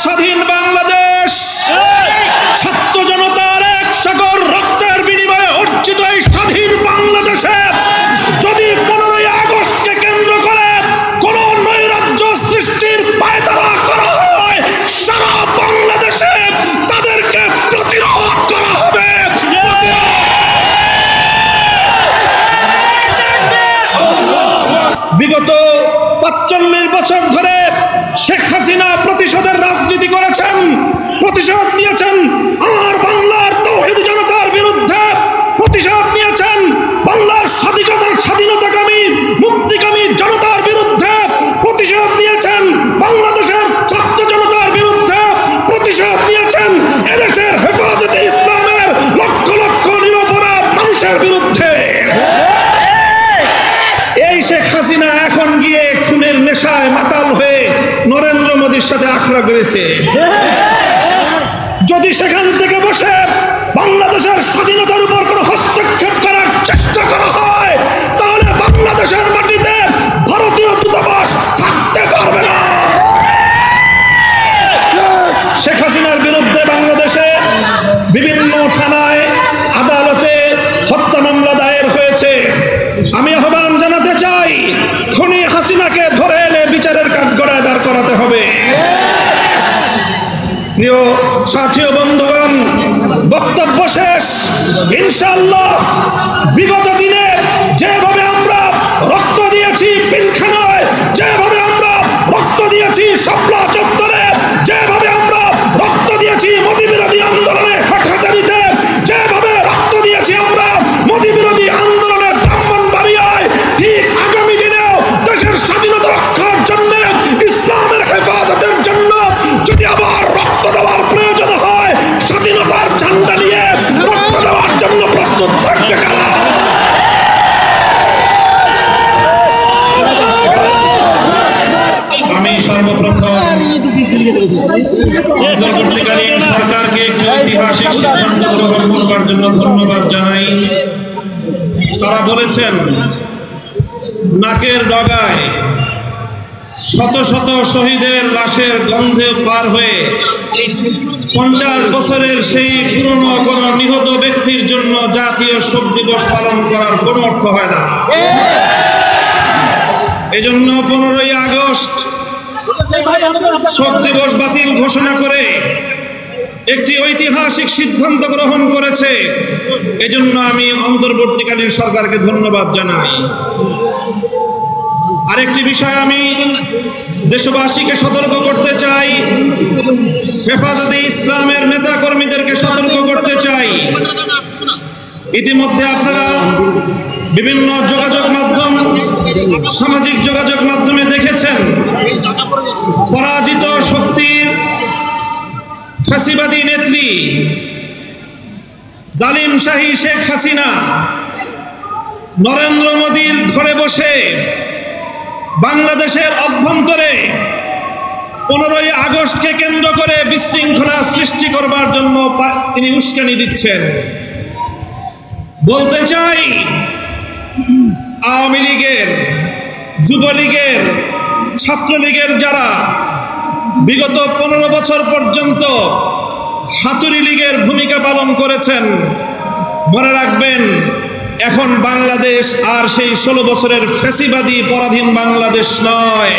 স্বাধীন বাংলাদেশ ছাত্র জনতার এক সাগর রক্তের বিনিময়ে অর্জিত এই স্বাধীন বাংলাদেশে যদি 15ই আগস্টকে কেন্দ্র করে কোন নৈরাজ্য সৃষ্টির পায়তারা করা হয়, সারা বাংলাদেশে তাদেরকে প্রতিরোধ করা হবে। বিগত 45 বছর ধরে শেখ হাসিনা প্রতিশোধের রাজনীতি করেছেন, প্রতিশোধ নিয়েছেন আমার বাংলার তাওহীদ জনতার বিরুদ্ধে, প্রতিশোধ নিয়েছেন বাংলার স্বাধীনতাকামী মুক্তিকামী জনতার বিরুদ্ধে, প্রতিশোধ নিয়েছেন বাংলাদেশের ছাত্র জনতার বিরুদ্ধে, প্রতিশোধ নিয়েছেন এদেশের হেফাজতে ইসলামের লক্ষ লক্ষ নিরপরাধ মানুষের বিরুদ্ধে। এই শেখ হাসিনা এখন গিয়ে খুনের নেশায় মাতাল হয়ে নরেন্দ্র মোদীর সাথে আখড়া করেছে। যদি সেখান থেকে বসে বাংলাদেশের স্বাধীনতার উপর কোনো হস্তক্ষেপ করার চেষ্টা করা হয়, তাহলে বাংলাদেশের মাটিতে ভারতীয় দূতাবাস থাকতে পারবে না। শেখ হাসিনার বিরুদ্ধে বাংলাদেশে বিভিন্ন থানায় আদালতে হত্যা মামলা দায়ের হয়েছে। আমি আহ্বান জানাতে চাই, খুনি হাসিনাকে ধরে এনে বিচারের কাঠগড়ায় দাঁড় করাতে হবে। প্রিয় সাথী ও বন্ধুগণ, বক্তব্য শেষ। ইনশাআল্লাহ বিগত দিনে যেভাবে আমরা রক্ত দিয়েছি পিলখানায়, যেভাবে আমরা রক্ত দিয়েছি শাপলা চত্বরে, যেভাবে আমরা রক্ত দিয়েছি মোদী বিরোধী আন্দোলনে হাটহাজারীতে, যেভাবে রক্ত দিয়েছি আমরা মোদী বিরোধী আন্দোলনে ব্রাহ্মণবাড়িয়ায়, ঠিক আগামী দিনেও দেশের স্বাধীনতা রক্ষার জন্য, ইসলামের হেফাজতের জন্য যদি আবার রক্ত দেওয়ার প্রয়োজন হয়, স্বাধীনতার ঝান্ডা নিয়ে রক্ত দেওয়ার জন্য প্রস্তুত থাকবে কারা? আমি সর্বপ্রথম অন্তর্বর্তীকালীন সরকারকে একটি ঐতিহাসিক সিদ্ধান্ত গ্রহণ করবার জন্য ধন্যবাদ জানাই। তারা বলেছেন নাকের ডগায় শত শত শহীদের লাশের গন্ধে পার হয়ে 50 বছরের সেই পুরনো কোন নিহত ব্যক্তির জন্য জাতীয় শোক দিবস পালন করার কোনো অর্থ হয় না। এজন্য 15ই আগস্ট শোক দিবস বাতিল ঘোষণা করে একটি ঐতিহাসিক সিদ্ধান্ত গ্রহণ করেছে। এজন্য আমি অন্তর্বর্তীকালীন সরকারকে ধন্যবাদ জানাই। আরেকটি বিষয় আমি দেশবাসীকে সতর্ক করতে চাই, হেফাজতে ইসলামের নেতা কর্মীদেরকে সতর্ক করতে চাই। ইতিমধ্যে আপনারা বিভিন্ন যোগাযোগ মাধ্যম, সামাজিক যোগাযোগ মাধ্যমে দেখেছেন পরাজিত শক্তির ফ্যাসিবাদী নেত্রী জালিম শাহী শেখ হাসিনা নরেন্দ্র মোদীর ঘরে বসে বাংলাদেশের অভ্যন্তরে 15ই আগস্টকে কেন্দ্র করে বিশৃঙ্খলা সৃষ্টি করবার জন্য তিনি উস্কানি দিচ্ছেন। বলতে চাই, আওয়ামী লীগের, যুবলীগের, ছাত্রলীগের যারা বিগত 15 বছর পর্যন্ত হাতুড়ি লীগের ভূমিকা পালন করেছেন, মনে রাখবেন এখন বাংলাদেশ আর সেই 16 বছরের ফ্যাসিবাদী পরাধীন বাংলাদেশ নয়।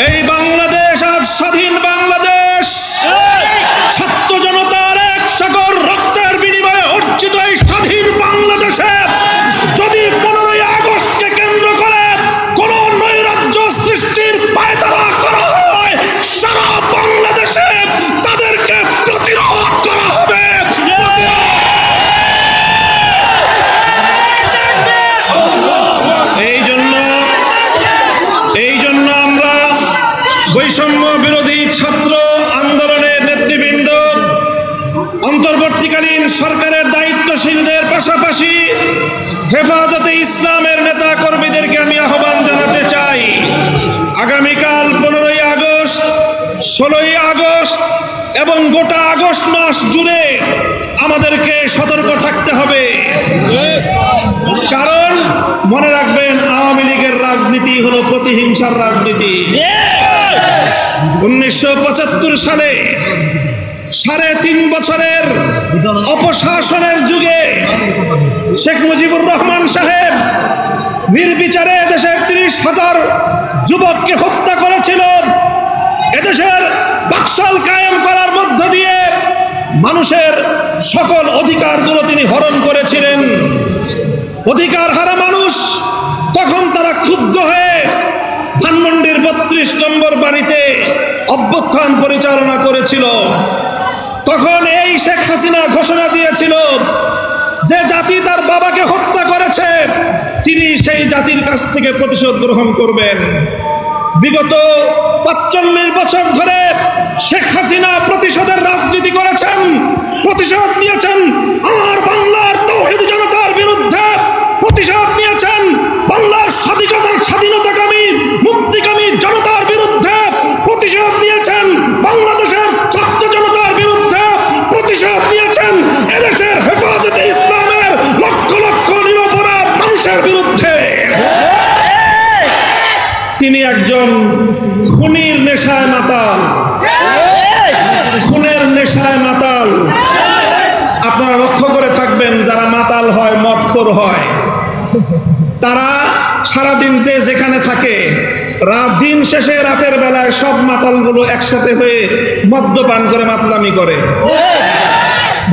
এই বাংলাদেশ আজ স্বাধীন বাংলাদেশ। ছাত্র জনতার এক সাগর রক্তের বিনিময়ে অর্জিত এই স্বাধীন বাংলাদেশে যদি 15ই আগস্টকে কেন্দ্র করে কোন নৈরাজ্য সৃষ্টির পায়তারা করা হয়, সারা বাংলাদেশে তাদেরকে প্রতিরোধ করা হবে। এই জন্য আমরা বৈষম্য বিরোধী ছাত্র আন্দোলনের নেতৃবৃন্দ, অন্তর্বর্তীকালীন সরকারের দায়িত্বশীলদের পাশাপাশি হেফাজতে ইসলামের নেতা কর্মীদেরকে আমি আহ্বান জানাতে চাই, আগামীকাল 15ই আগস্ট, 16ই আগস্ট এবং গোটা আগস্ট মাস জুড়ে আমাদেরকে সতর্ক থাকতে হবে। কারণ মনে রাখবেন, আওয়ামী লীগের রাজনীতি হলো প্রতিহিংসার রাজনীতি। 1975 সালে 3.5 বছরের অপশাসনের যুগে শেখ মুজিবুর রহমান সাহেব নির্বিচারে দেশের 30,000 যুবককে হত্যা করেছিল। এদেশের বাকশাল কায়েম করার মধ্য দিয়ে মানুষের সকল অধিকারগুলো তিনি হরণ করেছিলেন। অধিকার হারা মানুষ তখন তারা ক্ষুব্ধ হয়ে ধানমন্ডির 32 নম্বর বাড়িতে অভ্যুত্থান পরিচালনা করেছিল। তখন এই শেখ হাসিনা ঘোষণা দিয়েছিল যে জাতি তার বাবাকে হত্যা করেছে তিনি সেই জাতির কাছ থেকে প্রতিশোধ গ্রহণ করবেন। বিগত 45 বছর ধরে শেখ হাসিনা প্রতিশোধের রাজনীতি করেছেন, প্রতিশোধ নিয়েছেন আমার বাংলার তাওহীদ জনতার বিরুদ্ধে, প্রতিশোধ নিয়েছেন বাংলার স্বাধীনতাকামী মুক্তিকামী জনতার বিরুদ্ধে, প্রতিশোধ নিয়েছেন বাংলাদেশের ছাত্র জনতার বিরুদ্ধে, প্রতিশোধ নিয়েছেন এদেশের হেফাজতে ইসলামের লক্ষ লক্ষ নিরপরাধ মানুষের বিরুদ্ধে। তিনি একজন খুনির নেশায় মাতাল, খুনের নেশায় মাতাল। আপনারা লক্ষ্য করে থাকবেন যারা মাতাল হয়, মদখোর হয়, তারা সারাদিন যে যেখানে থাকে দিন শেষে রাতের বেলায় সব মাতালগুলো একসাথে হয়ে মদ্যপান করে মাতলামি করে।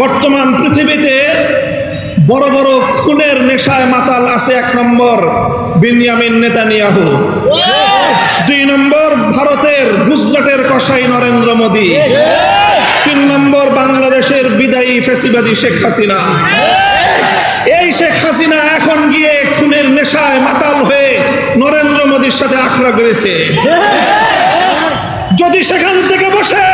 বর্তমান পৃথিবীতে বড় বড় খুনের নেশায় মাতাল আছে। 1 নম্বর বিনিয়ামিন নেতানিয়াহু, 2 নম্বর ভারতের গুজরাটের কসাই নরেন্দ্র মোদী, 3 নম্বর বাংলাদেশের বিদায়ী ফ্যাসিবাদী শেখ হাসিনা। এই শেখ হাসিনা এখন গিয়ে খুনের নেশায় মাতাল হয়ে নরেন্দ্র মোদীর সাথে আখড়া করেছে। যদি সেখান থেকে বসে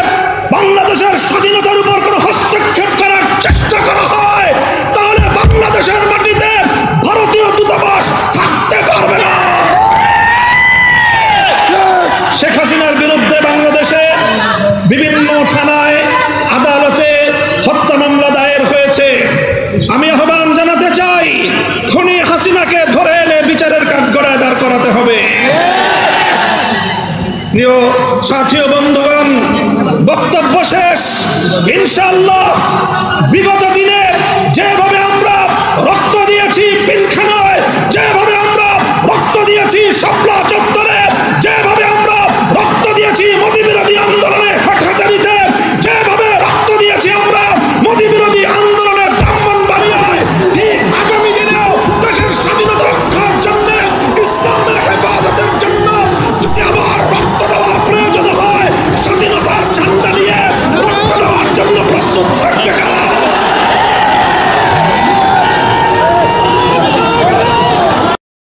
বাংলাদেশের স্বাধীনতার উপর কোনো হস্তক্ষেপ করার চেষ্টা করা হয় তাহলে বাংলাদেশের মাটিতে ভারতীয় দূতাবাস থাকতে পারবে না। শেখ হাসিনার বিরুদ্ধে বাংলাদেশে বিভিন্ন থানায় আদালতে হত্যা মামলা দায়ের হয়েছে। আমি আহ্বান জানাতে চাই খুনি হাসিনাকে ধরে এনে বিচারের কাঠগড়ায় দাঁড় করাতে হবে। প্রিয় সাথী ও বন্ধুগণ, বক্তব্য শেষ। ইনশাআল্লাহ বিগত দিনে যেভাবে আমরা রক্ত দিয়েছি পিলখানায়, যেভাবে আমরা রক্ত দিয়েছি শাপলা চত্বরে,